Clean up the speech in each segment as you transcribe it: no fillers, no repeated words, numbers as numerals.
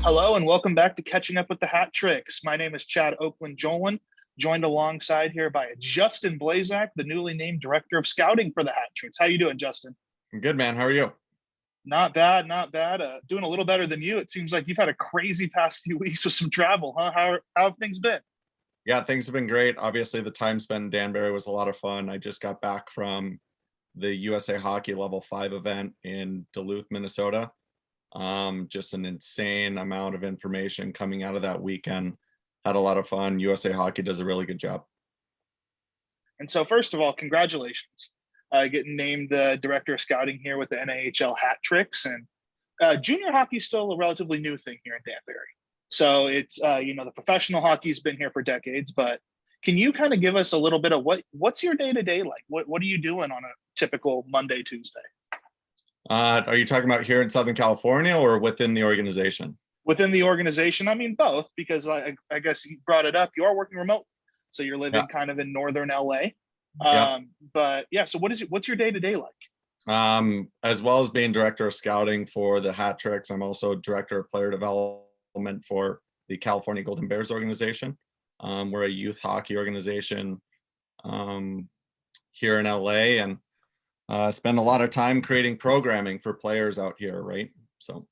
Hello and welcome back to Catching Up with the Hat Tricks. My name is Chad Oakland Jolin, joined alongside here by Justin Blaszak, the newly named Director of Scouting for the Hat Tricks. How you doing, Justin? I'm good, man. How are you? Not bad, not bad. Doing a little better than you. It seems like you've had a crazy past few weeks with some travel, huh? How have things been? Yeah, things have been great. Obviously, the time spent in Danbury was a lot of fun. I just got back from the USA Hockey Level 5 event in Duluth, Minnesota. Just an insane amount of information coming out of that weekend. Had a lot of fun. USA Hockey does a really good job. And so, first of all, congratulations, getting named the Director of Scouting here with the NHL Hat Tricks. And junior hockey is still a relatively new thing here in Danbury. So it's the professional hockey's been here for decades, but can you kind of give us a little bit of what's your day-to-day like? What are you doing on a typical Monday, Tuesday? Are you talking about here in Southern California or within the organization? Within the organization, I mean both, because I guess you brought it up. You are working remote, so you're living kind of in northern LA. But yeah, so what's your day-to-day like? As well as being director of scouting for the Hat Tricks, I'm also director of player development for the California Golden Bears organization. We're a youth hockey organization here in LA, and spend a lot of time creating programming for players out here, right? So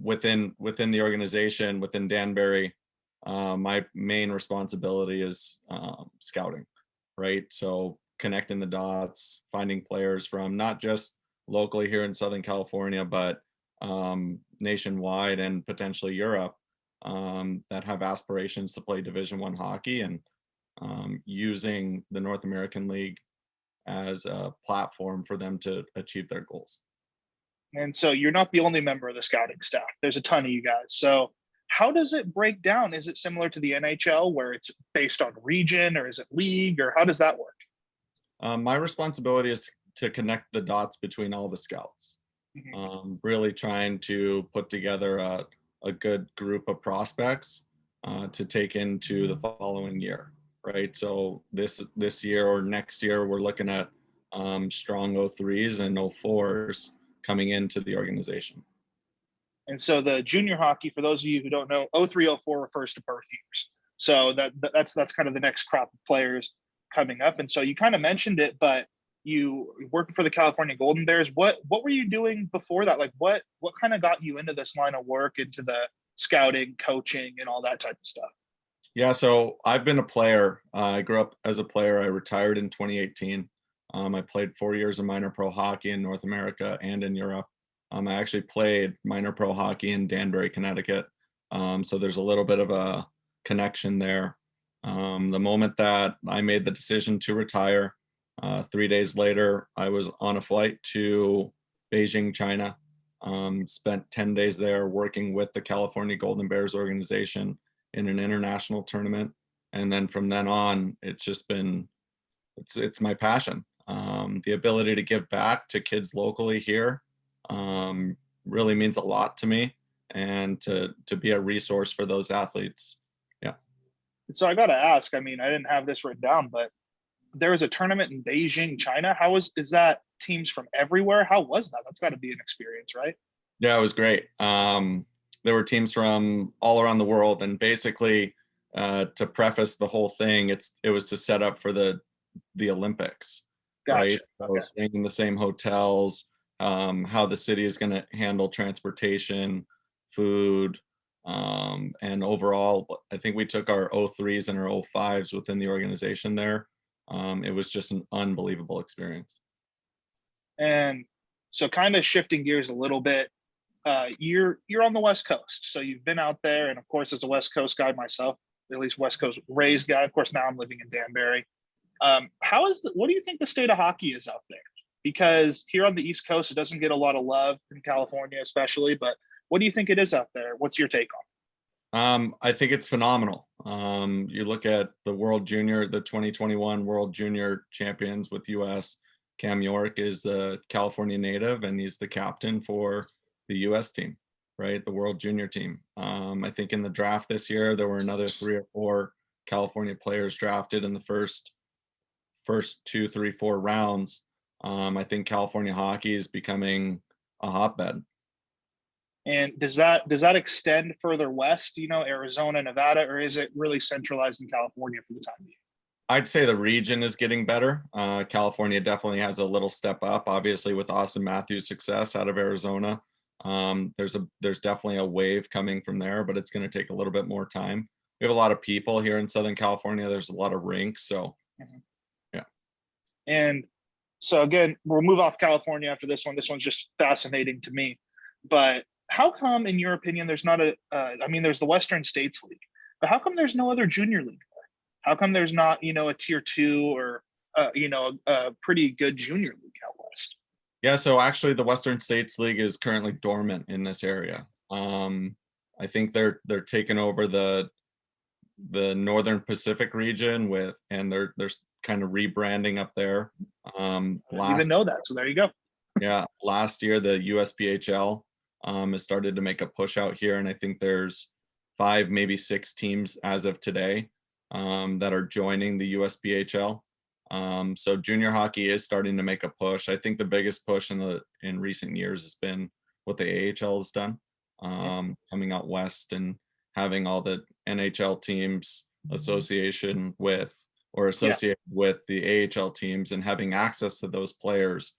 within the organization, within Danbury, my main responsibility is scouting, right? So connecting the dots, finding players from not just locally here in Southern California, but nationwide and potentially Europe, that have aspirations to play Division I hockey, and using the North American League as a platform for them to achieve their goals. And so you're not the only member of the scouting staff. There's a ton of you guys. So how does it break down? Is it similar to the NHL where it's based on region, or is it league, or how does that work? My responsibility is to connect the dots between all the scouts. Really trying to put together a good group of prospects to take into the following year, right? So this year or next year, we're looking at strong 03s and 04s coming into the organization. And so the junior hockey, for those of you who don't know, 03-04 refers to birth years. So that's kind of the next crop of players coming up. And so you kind of mentioned it, but you working for the California Golden Bears. What were you doing before that? Like what kind of got you into this line of work, into the scouting, coaching, and all that type of stuff? Yeah, so I've been a player. I grew up as a player. I retired in 2018. I played 4 years of minor pro hockey in North America and in Europe. I actually played minor pro hockey in Danbury, Connecticut. So there's a little bit of a connection there. The moment that I made the decision to retire, 3 days later, I was on a flight to Beijing, China. Spent 10 days there working with the California Golden Bears organization in an international tournament. And then from then on, it's just been, it's my passion. The ability to give back to kids locally here really means a lot to me, and to be a resource for those athletes. Yeah. So I got to ask, I mean, I didn't have this written down, but there was a tournament in Beijing, China. Is that teams from everywhere? How was that? That's got to be an experience, right? Yeah, it was great. There were teams from all around the world, and basically, to preface the whole thing, it was to set up for the Olympics, Gotcha. right? Okay. So staying in the same hotels, how the city is going to handle transportation, food, and overall, I think we took our 03s and our 05s within the organization there. It was just an unbelievable experience. And so kind of shifting gears a little bit, you're on the West Coast. So you've been out there, and of course, as a West Coast guy myself, at least West Coast raised guy, of course, now I'm living in Danbury. What do you think the state of hockey is out there? Because here on the East Coast, it doesn't get a lot of love, in California especially, but what do you think it is out there? What's your take on? I think it's phenomenal. You look at the World Junior, the 2021 World Junior champions with US. Cam York is the California native, and he's the captain for the US team, right? The World Junior team. I think in the draft this year, there were another 3 or 4 California players drafted in the first 2, 3, 4 rounds. I think California hockey is becoming a hotbed. And does that extend further west, Arizona, Nevada, or is it really centralized in California for the time being? I'd say the region is getting better. California definitely has a little step up, obviously with Austin Matthews' success out of Arizona. There's definitely a wave coming from there, but it's going to take a little bit more time. We have a lot of people here in Southern California. There's a lot of rinks, so yeah. And so again, we'll move off California after this one. This one's just fascinating to me. But how come, in your opinion, there's not I mean, there's the Western States League, but how come there's no other junior league? How come there's not, a tier 2 or, a pretty good junior league out west? Yeah, so actually the Western States League is currently dormant in this area. I think they're taking over the Northern Pacific region and they're kind of rebranding up there. I didn't even know that. So there you go. Yeah, last year the USPHL has started to make a push out here, and I think there's 5, maybe 6 teams as of today that are joining the USPHL. So junior hockey is starting to make a push. I think the biggest push in recent years has been what the AHL has done, coming out west and having all the NHL teams associated with the AHL teams and having access to those players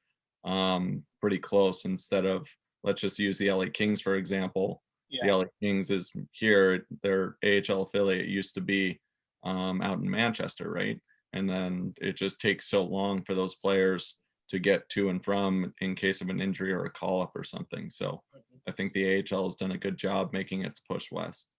pretty close, instead of, let's just use the LA Kings for example. The LA Kings is here, their AHL affiliate used to be out in Manchester, right? And then it just takes so long for those players to get to and from in case of an injury or a call up or something. So I think the AHL has done a good job making its push west.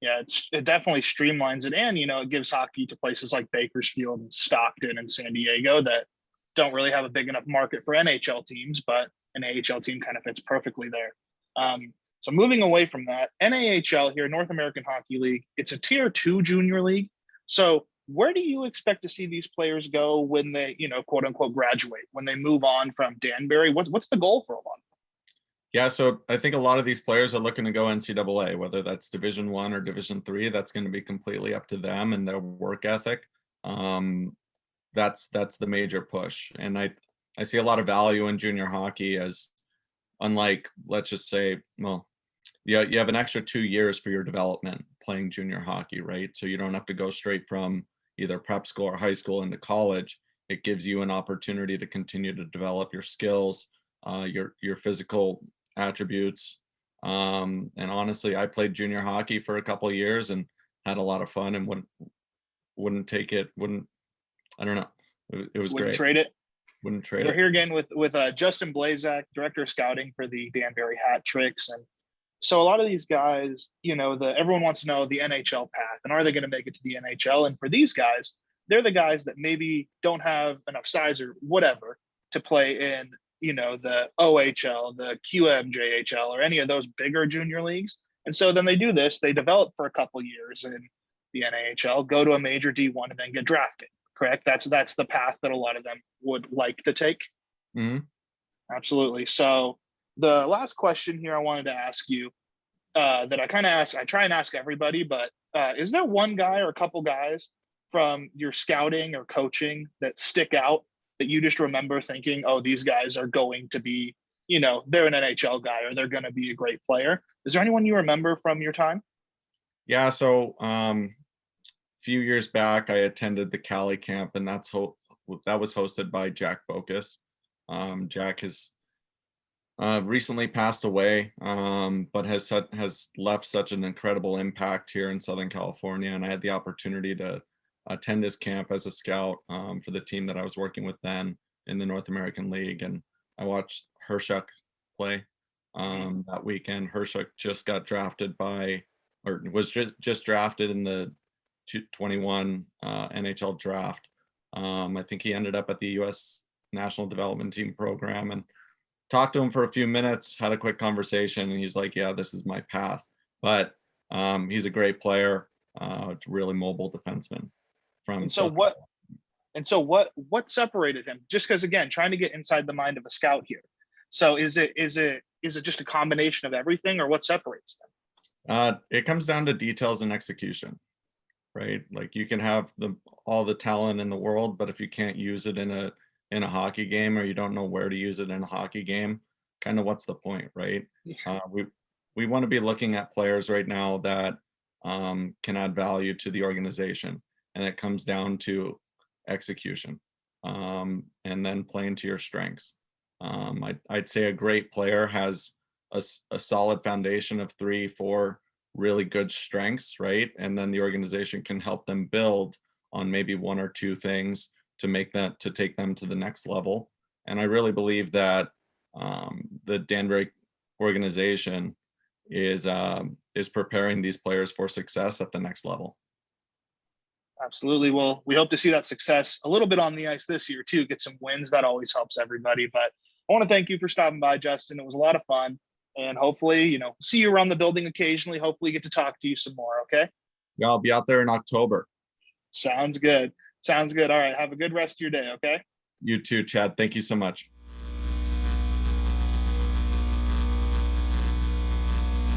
Yeah, it definitely streamlines it, and it gives hockey to places like Bakersfield and Stockton and San Diego that don't really have a big enough market for NHL teams, but an AHL team kind of fits perfectly there. So moving away from that, NAHL here, North American Hockey League, it's a tier 2 junior league. So where do you expect to see these players go when they, quote unquote, graduate, when they move on from Danbury? What's the goal for a lot of them? Yeah, so I think a lot of these players are looking to go NCAA, whether that's Division 1 or Division 3. That's going to be completely up to them and their work ethic. That's the major push, and I see a lot of value in junior hockey, as unlike, let's just say, well, you have an extra 2 years for your development playing junior hockey, right? So you don't have to go straight from either prep school or high school into college. It gives you an opportunity to continue to develop your skills, your physical attributes. And honestly, I played junior hockey for a couple of years and had a lot of fun, and wouldn't take it, I don't know. It was Wouldn't great. trade it. Wouldn't trade We're it. here again with Justin-Blaszak, director of scouting for the Danbury Hat Tricks. And so a lot of these guys, everyone wants to know the NHL path, and are they going to make it to the NHL? And for these guys, they're the guys that maybe don't have enough size or whatever to play in, the OHL, the QMJHL, or any of those bigger junior leagues. And so then they do this, they develop for a couple years in the NAHL, go to a major D1, and then get drafted. Correct? That's the path that a lot of them would like to take. Mm-hmm. Absolutely. So the last question here I wanted to ask you, that I try and ask everybody, but is there one guy or a couple guys from your scouting or coaching that stick out that you just remember thinking, oh, these guys are going to be, they're an NHL guy or they're going to be a great player? Is there anyone you remember from your time? Yeah, so few years back, I attended the Cali camp, and that was hosted by Jack Bocus. Jack has recently passed away, but has left such an incredible impact here in Southern California. And I had the opportunity to attend his camp as a scout for the team that I was working with then in the North American League. And I watched Hershuk play that weekend. Hershuk just got drafted or was just drafted in the 21 NHL draft. I think he ended up at the U.S. National Development Team program, and talked to him for a few minutes, had a quick conversation, and he's like, yeah, this is my path. But he's a great player, really mobile defenseman. And so what separated him? Just because, again, trying to get inside the mind of a scout here. So is it just a combination of everything, or what separates them? It comes down to details and execution, right? Like, you can have all the talent in the world, but if you can't use it in a hockey game, or you don't know where to use it in a hockey game, kind of what's the point, right? we want to be looking at players right now that can add value to the organization, and it comes down to execution, and then playing to your strengths. I'd say a great player has a solid foundation of 3, 4 really good strengths, right? And then the organization can help them build on maybe 1 or 2 things to make that, to take them to the next level. And I really believe that the Danbury organization is preparing these players for success at the next level. Absolutely. Well, we hope to see that success a little bit on the ice this year too. Get some wins. That always helps everybody. But I want to thank you for stopping by, Justin. It was a lot of fun. And hopefully, see you around the building occasionally. Hopefully get to talk to you some more. Okay. Yeah, I'll be out there in October. Sounds good. Sounds good. All right. Have a good rest of your day. Okay. You too, Chad. Thank you so much.